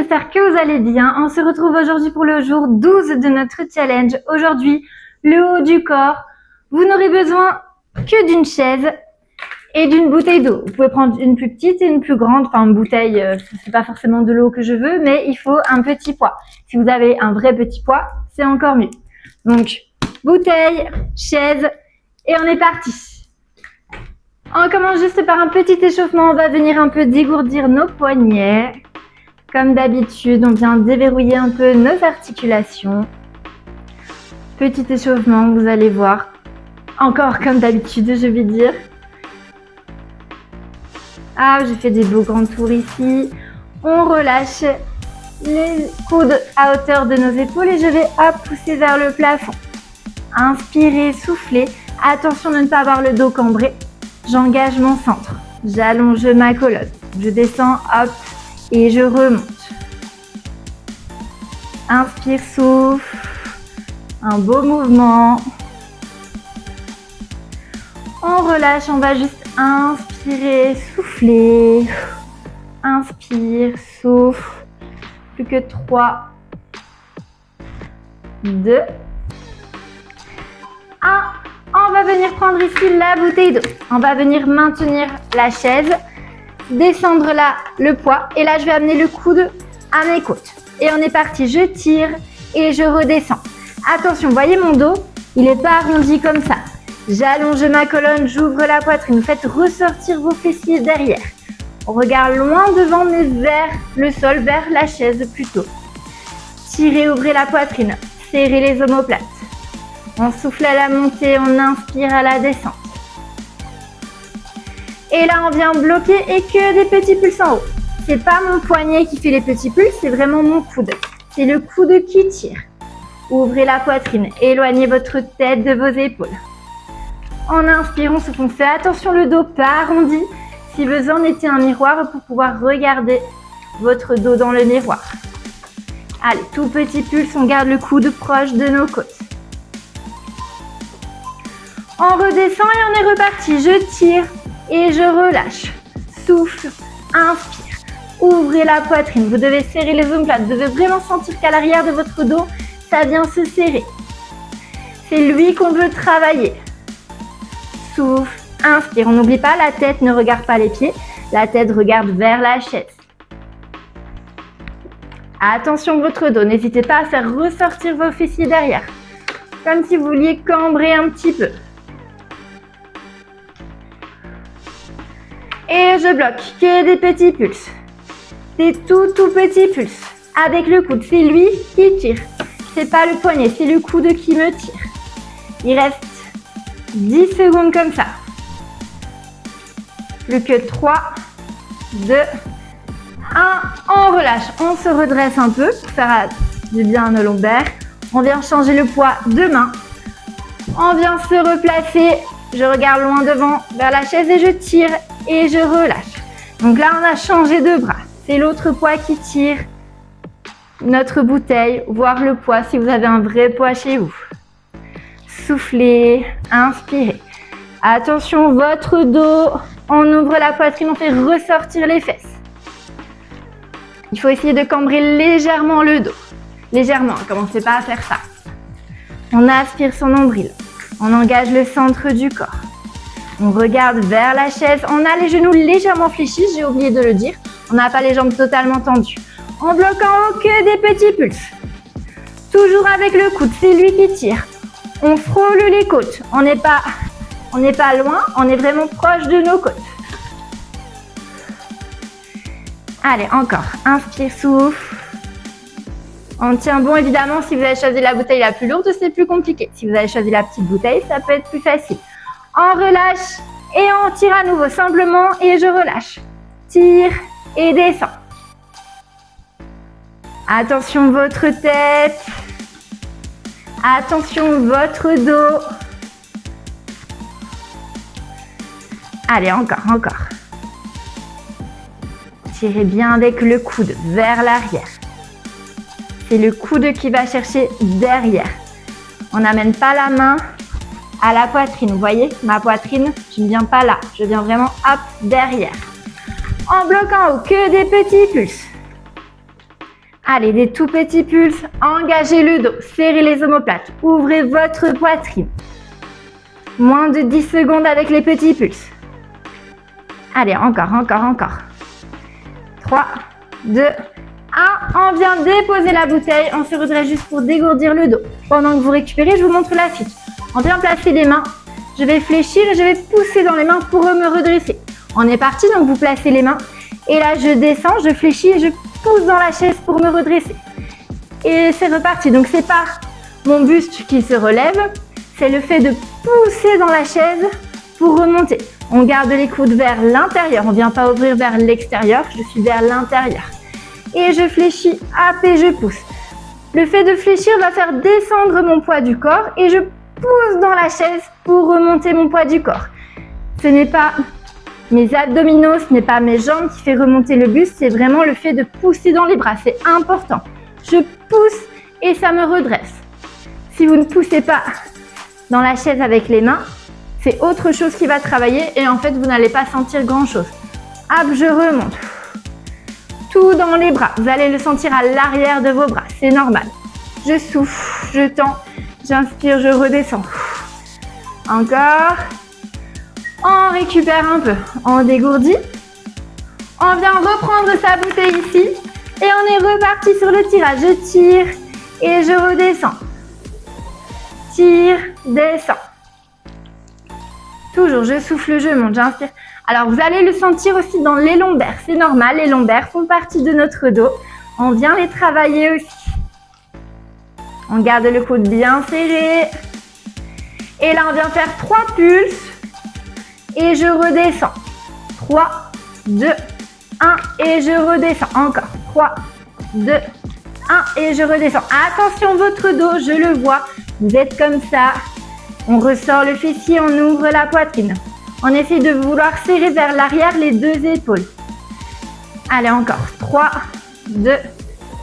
j'espère que vous allez bien. On se retrouve aujourd'hui pour le jour 12 de notre challenge. Aujourd'hui, le haut du corps. Vous n'aurez besoin que d'une chaise et d'une bouteille d'eau. Vous pouvez prendre une plus petite et une plus grande. Enfin, une bouteille, c'est pas forcément de l'eau que je veux, mais il faut un petit poids. Si vous avez un vrai petit poids, c'est encore mieux. Donc, bouteille, chaise, et on est parti. On commence juste par un petit échauffement. On va venir un peu dégourdir nos poignets. Comme d'habitude, on vient déverrouiller un peu nos articulations. Petit échauffement, vous allez voir. Encore comme d'habitude, je vais dire. Ah, j'ai fait des beaux grands tours ici. On relâche les coudes à hauteur de nos épaules et je vais pousser vers le plafond. Inspirez, soufflez. Attention de ne pas avoir le dos cambré. J'engage mon centre. J'allonge ma colonne. Je descends, hop, et je remonte. Inspire, souffle. Un beau mouvement. On relâche, on va juste inspirer, souffler. Inspire, souffle. Plus que 3, 2, 1. On va venir prendre ici la bouteille d'eau. On va venir maintenir la chaise, descendre là le poids. Et là, je vais amener le coude à mes côtes. Et on est parti. Je tire et je redescends. Attention, voyez mon dos, il n'est pas arrondi comme ça. J'allonge ma colonne, j'ouvre la poitrine. Vous faites ressortir vos fessiers derrière. On regarde loin devant, mais vers le sol, vers la chaise plutôt. Tirez, ouvrez la poitrine. Serrez les omoplates. On souffle à la montée, on inspire à la descente. Et là, on vient bloquer et que des petits pulses en haut. C'est pas mon poignet qui fait les petits pulses, c'est vraiment mon coude. C'est le coude qui tire. Ouvrez la poitrine, éloignez votre tête de vos épaules. En inspirant, on souffle, on fait attention, le dos pas arrondi. Si besoin, mettez un miroir pour pouvoir regarder votre dos dans le miroir. Allez, tout petit pulse, on garde le coude proche de nos côtes. On redescend et on est reparti. Je tire et je relâche. Souffle, inspire. Ouvrez la poitrine. Vous devez serrer les omoplates. Vous devez vraiment sentir qu'à l'arrière de votre dos, ça vient se serrer. C'est lui qu'on veut travailler. Souffle, inspire. On n'oublie pas, la tête ne regarde pas les pieds. La tête regarde vers la chaise. Attention votre dos. N'hésitez pas à faire ressortir vos fessiers derrière. Comme si vous vouliez cambrer un petit peu. Et je bloque, que des petits pulses. Des tout petits pulses. Avec le coude, c'est lui qui tire. C'est pas le poignet, c'est le coude qui me tire. Il reste 10 secondes comme ça. Plus que 3, 2, 1. On relâche, on se redresse un peu pour faire du bien à nos lombaires. On vient changer le poids de main. On vient se replacer. Je regarde loin devant vers la chaise et je tire et je relâche. Donc là, on a changé de bras. C'est l'autre poids qui tire notre bouteille, voire le poids si vous avez un vrai poids chez vous. Soufflez, inspirez. Attention, votre dos. On ouvre la poitrine, on fait ressortir les fesses. Il faut essayer de cambrer légèrement le dos. Légèrement, commencez pas à faire ça. On aspire son nombril. On engage le centre du corps. On regarde vers la chaise. On a les genoux légèrement fléchis, j'ai oublié de le dire. On n'a pas les jambes totalement tendues. On bloque en haut que des petits pulses. Toujours avec le coude, c'est lui qui tire. On frôle les côtes. On n'est pas loin, on est vraiment proche de nos côtes. Allez, encore. Inspire, souffle. On tient bon, évidemment, si vous avez choisi la bouteille la plus lourde, c'est plus compliqué. Si vous avez choisi la petite bouteille, ça peut être plus facile. On relâche et on tire à nouveau, simplement, et je relâche. Tire et descend. Attention votre tête. Attention votre dos. Allez, encore. Tirez bien avec le coude vers l'arrière. C'est le coude qui va chercher derrière. On n'amène pas la main à la poitrine. Vous voyez, ma poitrine, je ne viens pas là. Je viens vraiment hop derrière. En bloquant en haut, que des petits pulses. Allez, des tout petits pulses. Engagez le dos. Serrez les omoplates. Ouvrez votre poitrine. Moins de 10 secondes avec les petits pulses. Allez, encore, encore, encore. 3, 2, 1. On vient déposer la bouteille. On se redresse juste pour dégourdir le dos. Pendant que vous récupérez, je vous montre la suite. On vient placer les mains. Je vais fléchir et je vais pousser dans les mains pour me redresser. On est parti, donc vous placez les mains. Et là, je descends, je fléchis et je pousse dans la chaise pour me redresser. Et c'est reparti. Donc, c'est pas mon buste qui se relève. C'est le fait de pousser dans la chaise pour remonter. On garde les coudes vers l'intérieur. On ne vient pas ouvrir vers l'extérieur. Je suis vers l'intérieur. Et je fléchis, hop, et je pousse. Le fait de fléchir va faire descendre mon poids du corps et je pousse dans la chaise pour remonter mon poids du corps. Ce n'est pas mes abdominaux, ce n'est pas mes jambes qui fait remonter le buste, c'est vraiment le fait de pousser dans les bras. C'est important. Je pousse et ça me redresse. Si vous ne poussez pas dans la chaise avec les mains, c'est autre chose qui va travailler et en fait, vous n'allez pas sentir grand-chose. Hop, je remonte. Tout dans les bras. Vous allez le sentir à l'arrière de vos bras. C'est normal. Je souffle, je tends, j'inspire, je redescends. Encore. On récupère un peu. On dégourdit. On vient reprendre sa bouteille ici. Et on est reparti sur le tirage. Je tire et je redescends. Tire, descends. Toujours, je souffle, je monte, j'inspire. Alors, vous allez le sentir aussi dans les lombaires. C'est normal, les lombaires font partie de notre dos. On vient les travailler aussi. On garde le coude bien serré. Et là, on vient faire 3 pulses. Et je redescends. 3, 2, 1. Et je redescends. Encore. 3, 2, 1. Et je redescends. Attention, votre dos, je le vois. Vous êtes comme ça. On ressort le fessier, on ouvre la poitrine. On essaie de vouloir serrer vers l'arrière les 2 épaules. Allez, encore. 3, 2,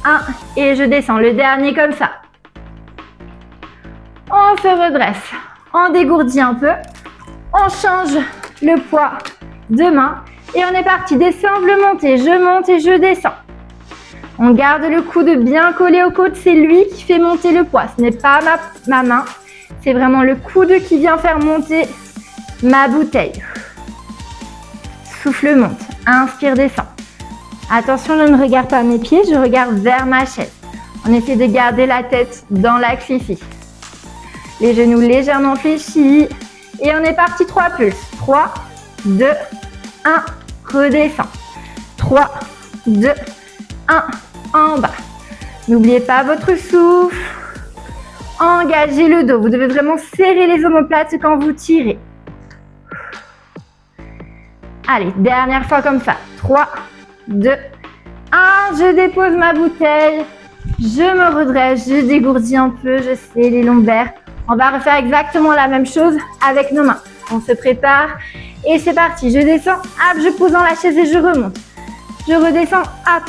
1. Et je descends. Le dernier comme ça. On se redresse. On dégourdit un peu. On change le poids de main. Et on est parti. Descendre, monter. Je monte et je descends. On garde le coude bien collé au côte. C'est lui qui fait monter le poids. Ce n'est pas ma main. C'est vraiment le coude qui vient faire monter ma bouteille. Souffle, monte. Inspire, descend. Attention, je ne regarde pas mes pieds, je regarde vers ma chaise. On essaie de garder la tête dans l'axe ici. Les genoux légèrement fléchis. Et on est parti, 3 pulses. 3, 2, 1. Redescends. 3, 2, 1. En bas. N'oubliez pas votre souffle. Engagez le dos. Vous devez vraiment serrer les omoplates quand vous tirez. Allez, dernière fois comme ça. 3, 2, 1. Je dépose ma bouteille. Je me redresse. Je dégourdis un peu. Je sais, les lombaires. On va refaire exactement la même chose avec nos mains. On se prépare. Et c'est parti. Je descends. Hop, je pose dans la chaise et je remonte. Je redescends. Hop.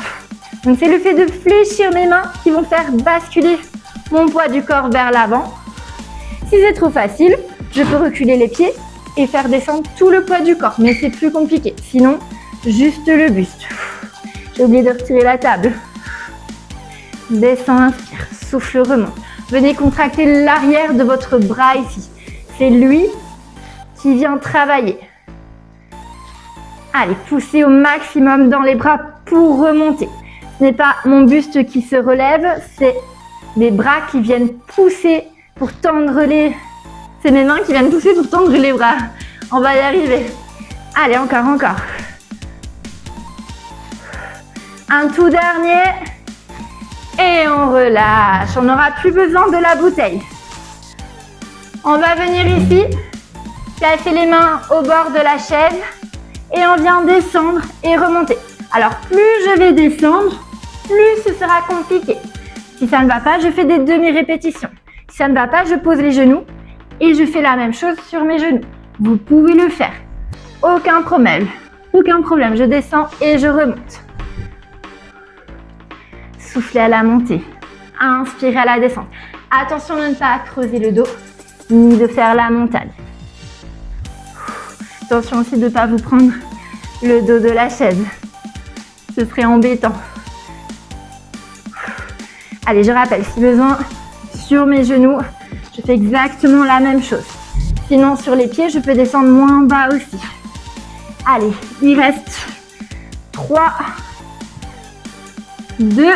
Donc, c'est le fait de fléchir mes mains qui vont faire basculer mon poids du corps vers l'avant. Si c'est trop facile, je peux reculer les pieds et faire descendre tout le poids du corps. Mais c'est plus compliqué. Sinon, juste le buste. J'ai oublié de retirer la table. Descends, inspire, souffle, remonte. Venez contracter l'arrière de votre bras ici. C'est lui qui vient travailler. Allez, poussez au maximum dans les bras pour remonter. Ce n'est pas mon buste qui se relève, c'est mes bras qui viennent pousser pour tendre les... C'est mes mains qui viennent pousser pour tendre les bras. On va y arriver. Allez, encore, encore. Un tout dernier. Et on relâche. On n'aura plus besoin de la bouteille. On va venir ici, placer les mains au bord de la chaise et on vient descendre et remonter. Alors, plus je vais descendre, plus ce sera compliqué. Si ça ne va pas, je fais des demi-répétitions. Si ça ne va pas, je pose les genoux et je fais la même chose sur mes genoux. Vous pouvez le faire. Aucun problème. Aucun problème. Je descends et je remonte. Soufflez à la montée. Inspirez à la descente. Attention de ne pas creuser le dos, ni de faire la montagne. Attention aussi de ne pas vous prendre le dos de la chaise. Ce serait embêtant. Allez, je rappelle, si besoin, sur mes genoux, je fais exactement la même chose. Sinon, sur les pieds, je peux descendre moins bas aussi. Allez, il reste 3, 2,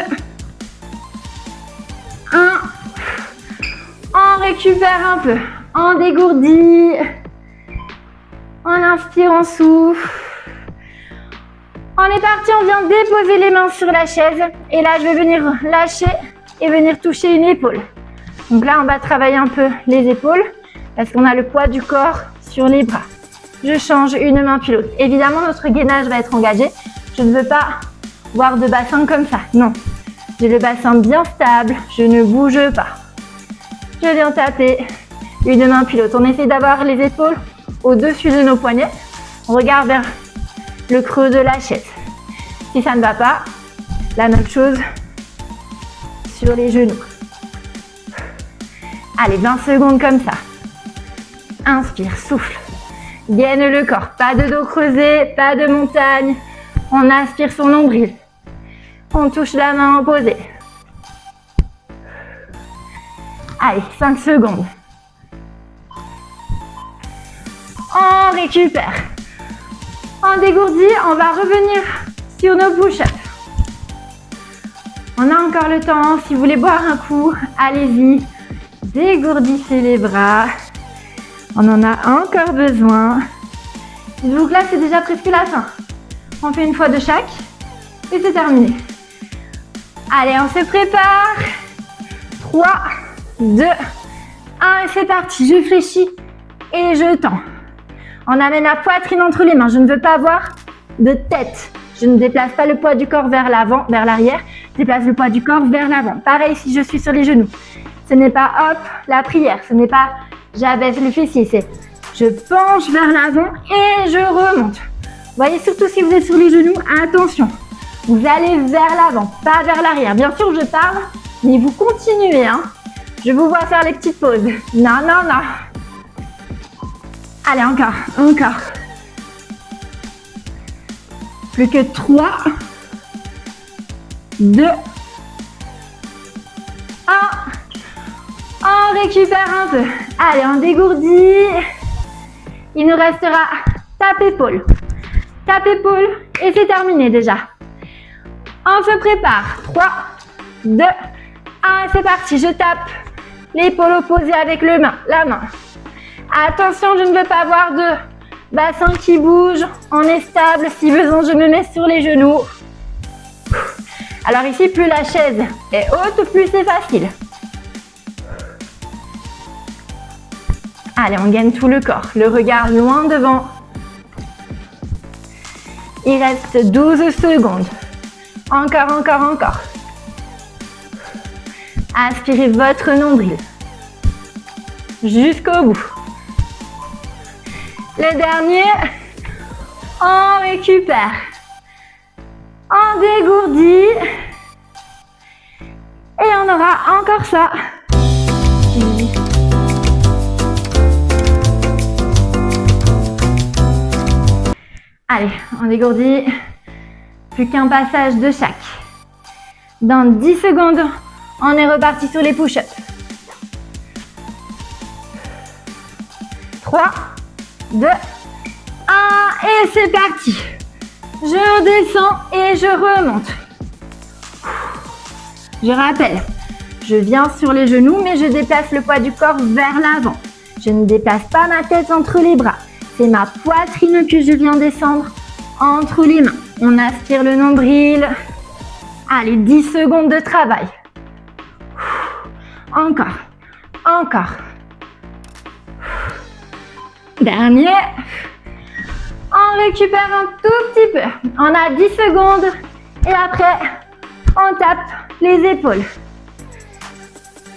1. On récupère un peu. On dégourdit. On inspire, on souffle. On est parti, on vient déposer les mains sur la chaise. Et là, je vais venir lâcher et venir toucher une épaule. Donc là, on va travailler un peu les épaules parce qu'on a le poids du corps sur les bras. Je change une main puis l'autre. Évidemment, notre gainage va être engagé. Je ne veux pas voir de bassin comme ça. Non. J'ai le bassin bien stable. Je ne bouge pas. Je viens taper une main puis l'autre. On essaie d'avoir les épaules au-dessus de nos poignets. On regarde vers le creux de la chaise. Si ça ne va pas, la même chose sur les genoux. Allez, 20 secondes comme ça. Inspire, souffle. Gaine le corps. Pas de dos creusé, pas de montagne. On aspire son nombril. On touche la main opposée. Allez, 5 secondes. On récupère. On dégourdit, on va revenir sur nos push-ups. On a encore le temps, si vous voulez boire un coup, allez-y. Dégourdissez les bras. On en a encore besoin. Donc là, c'est déjà presque la fin. On fait une fois de chaque et c'est terminé. Allez, on se prépare. 3, 2, 1 et c'est parti. Je fléchis et je tends. On amène la poitrine entre les mains. Je ne veux pas avoir de tête. Je ne déplace pas le poids du corps vers l'avant, vers l'arrière. Je déplace le poids du corps vers l'avant. Pareil si je suis sur les genoux. Ce n'est pas hop, la prière. Ce n'est pas j'abaisse le fessier. C'est je penche vers l'avant et je remonte. Voyez, surtout si vous êtes sur les genoux, attention. Vous allez vers l'avant, pas vers l'arrière. Bien sûr, je parle, mais vous continuez. Hein. Je vous vois faire les petites pauses. Non, non, non. Allez, encore, encore. Plus que 3, 2, 1. On récupère un peu. Allez, on dégourdit. Il nous restera tape-épaule. Tape-épaule et c'est terminé déjà. On se prépare. 3, 2, 1 et c'est parti. Je tape l'épaule opposée avec la main. Attention, je ne veux pas avoir de bassin qui bouge. On est stable. Si besoin, je me mets sur les genoux. Alors ici, plus la chaise est haute, plus c'est facile. Allez, on gagne tout le corps. Le regard loin devant. Il reste 12 secondes. Encore, encore, encore. Aspirez votre nombril. Jusqu'au bout. Le dernier, on récupère. On dégourdit. Et on aura encore ça. Allez, on dégourdit. Plus qu'un passage de chaque. Dans 10 secondes, on est reparti sur les push-ups. 3, 2, 1 et c'est parti. Je redescends et je remonte. Je rappelle, je viens sur les genoux mais je déplace le poids du corps vers l'avant. Je ne déplace pas ma tête entre les bras. C'est ma poitrine que je viens descendre entre les mains. On aspire le nombril. Allez, 10 secondes de travail. Encore, encore. Dernier. On récupère un tout petit peu. On a 10 secondes et après, on tape les épaules.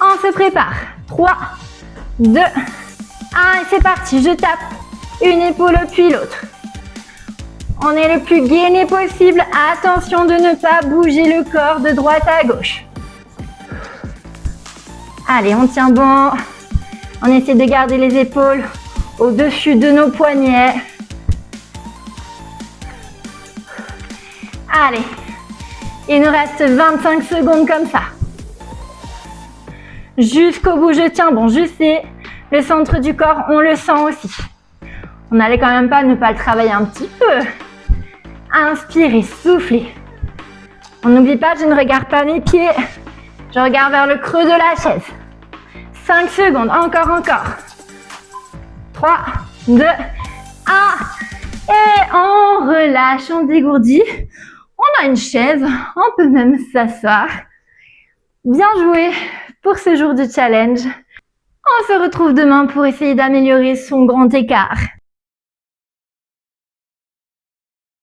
On se prépare. 3, 2, 1 et c'est parti. Je tape une épaule puis l'autre. On est le plus gainé possible. Attention de ne pas bouger le corps de droite à gauche. Allez, on tient bon. On essaie de garder les épaules au-dessus de nos poignets. Allez, il nous reste 25 secondes comme ça. Jusqu'au bout, je tiens. Bon, je sais, le centre du corps, on le sent aussi. On n'allait quand même pas ne pas le travailler un petit peu. Inspirez, soufflez. On n'oublie pas, je ne regarde pas mes pieds. Je regarde vers le creux de la chaise. 5 secondes, encore. 3, 2, 1. Et on relâche, on dégourdit. On a une chaise, on peut même s'asseoir. Bien joué pour ce jour du challenge. On se retrouve demain pour essayer d'améliorer son grand écart.